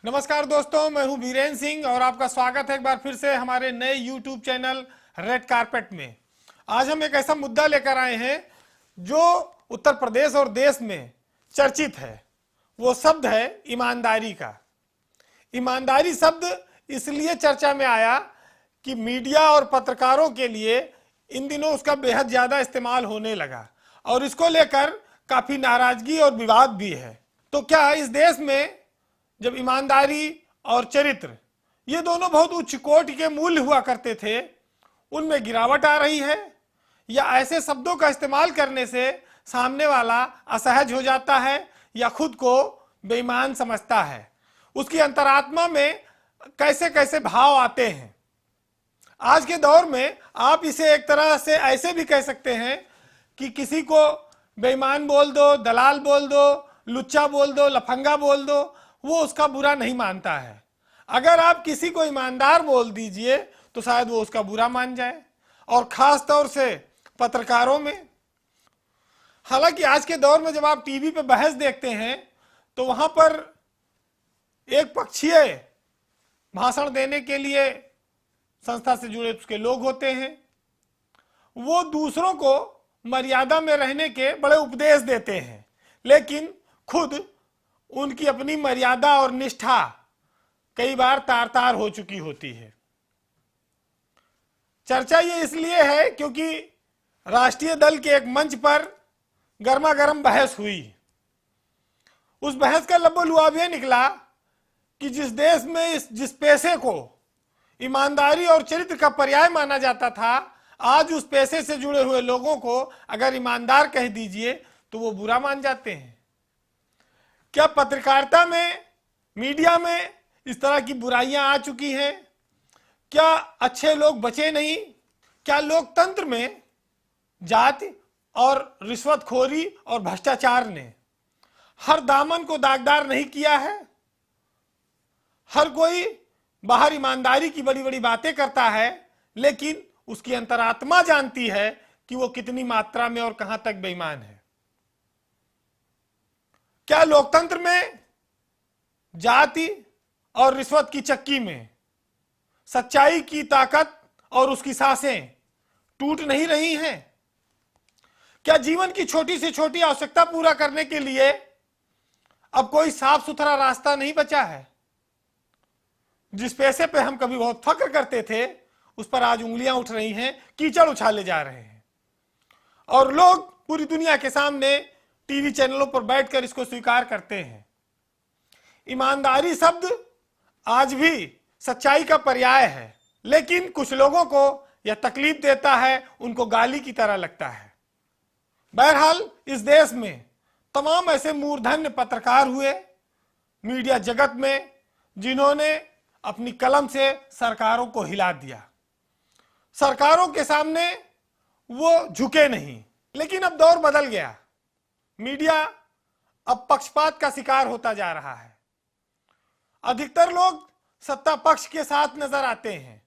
नमस्कार दोस्तों, मैं हूं बीरेन सिंह और आपका स्वागत है एक बार फिर से हमारे नए YouTube चैनल रेड कारपेट में। आज हम एक ऐसा मुद्दा लेकर आए हैं जो उत्तर प्रदेश और देश में चर्चित है। वो शब्द है ईमानदारी का। ईमानदारी शब्द इसलिए चर्चा में आया कि मीडिया और पत्रकारों के लिए इन दिनों उसका बेहद ज़्यादा इस्तेमाल होने लगा और इसको लेकर काफ़ी नाराज़गी और विवाद भी है। तो क्या इस देश में जब ईमानदारी और चरित्र ये दोनों बहुत उच्च कोटि के मूल्य हुआ करते थे, उनमें गिरावट आ रही है, या ऐसे शब्दों का इस्तेमाल करने से सामने वाला असहज हो जाता है या खुद को बेईमान समझता है? उसकी अंतरात्मा में कैसे कैसे भाव आते हैं। आज के दौर में आप इसे एक तरह से ऐसे भी कह सकते हैं कि किसी को बेईमान बोल दो, दलाल बोल दो, लुच्चा बोल दो, लफंगा बोल दो, वो उसका बुरा नहीं मानता है। अगर आप किसी को ईमानदार बोल दीजिए तो शायद वो उसका बुरा मान जाए, और ख़ास तौर से पत्रकारों में। हालांकि आज के दौर में जब आप टीवी पे बहस देखते हैं तो वहाँ पर एक पक्षीय भाषण देने के लिए संस्था से जुड़े उसके लोग होते हैं। वो दूसरों को मर्यादा में रहने के बड़े उपदेश देते हैं, लेकिन खुद उनकी अपनी मर्यादा और निष्ठा कई बार तार तार हो चुकी होती है। चर्चा ये इसलिए है क्योंकि राष्ट्रीय दल के एक मंच पर गर्मा गर्म बहस हुई। उस बहस का लब्बो-लुआब ये निकला कि जिस देश में जिस पेशे को ईमानदारी और चरित्र का पर्याय माना जाता था, आज उस पेशे से जुड़े हुए लोगों को अगर ईमानदार कह दीजिए तो वो बुरा मान जाते हैं। क्या पत्रकारिता में, मीडिया में इस तरह की बुराइयां आ चुकी हैं? क्या अच्छे लोग बचे नहीं? क्या लोकतंत्र में जाति और रिश्वतखोरी और भ्रष्टाचार ने हर दामन को दागदार नहीं किया है? हर कोई बाहर ईमानदारी की बड़ी बड़ी बातें करता है, लेकिन उसकी अंतरात्मा जानती है कि वो कितनी मात्रा में और कहां तक बेईमान है। क्या लोकतंत्र में जाति और रिश्वत की चक्की में सच्चाई की ताकत और उसकी सांसें टूट नहीं रही हैं? क्या जीवन की छोटी से छोटी आवश्यकता पूरा करने के लिए अब कोई साफ सुथरा रास्ता नहीं बचा है? जिस पैसे पे हम कभी बहुत फक्र करते थे, उस पर आज उंगलियां उठ रही हैं, कीचड़ उछाले जा रहे हैं, और लोग पूरी दुनिया के सामने टीवी चैनलों पर बैठकर इसको स्वीकार करते हैं। ईमानदारी शब्द आज भी सच्चाई का पर्याय है, लेकिन कुछ लोगों को यह तकलीफ देता है, उनको गाली की तरह लगता है। बहरहाल इस देश में तमाम ऐसे मूर्धन्य पत्रकार हुए मीडिया जगत में जिन्होंने अपनी कलम से सरकारों को हिला दिया। सरकारों के सामने वो झुके नहीं, लेकिन अब दौर बदल गया। मीडिया अब पक्षपात का शिकार होता जा रहा है। अधिकतर लोग सत्ता पक्ष के साथ नजर आते हैं।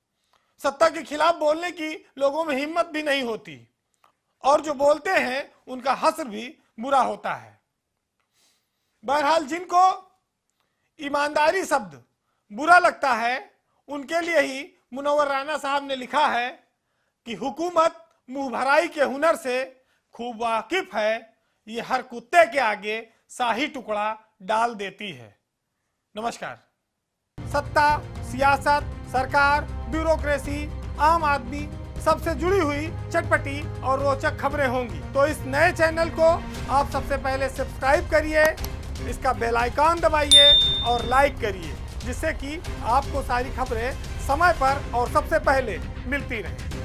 सत्ता के खिलाफ बोलने की लोगों में हिम्मत भी नहीं होती, और जो बोलते हैं उनका हश्र भी बुरा होता है। बहरहाल जिनको ईमानदारी शब्द बुरा लगता है, उनके लिए ही मुनव्वर राना साहब ने लिखा है कि हुकूमत मुंह भराई के हुनर से खूब वाकिफ है, ये हर कुत्ते के आगे शाही टुकड़ा डाल देती है। नमस्कार। सत्ता, सियासत, सरकार, ब्यूरोक्रेसी, आम आदमी सबसे जुड़ी हुई चटपटी और रोचक खबरें होंगी। तो इस नए चैनल को आप सबसे पहले सब्सक्राइब करिए, इसका बेल आइकॉन दबाइए और लाइक करिए, जिससे कि आपको सारी खबरें समय पर और सबसे पहले मिलती रहें।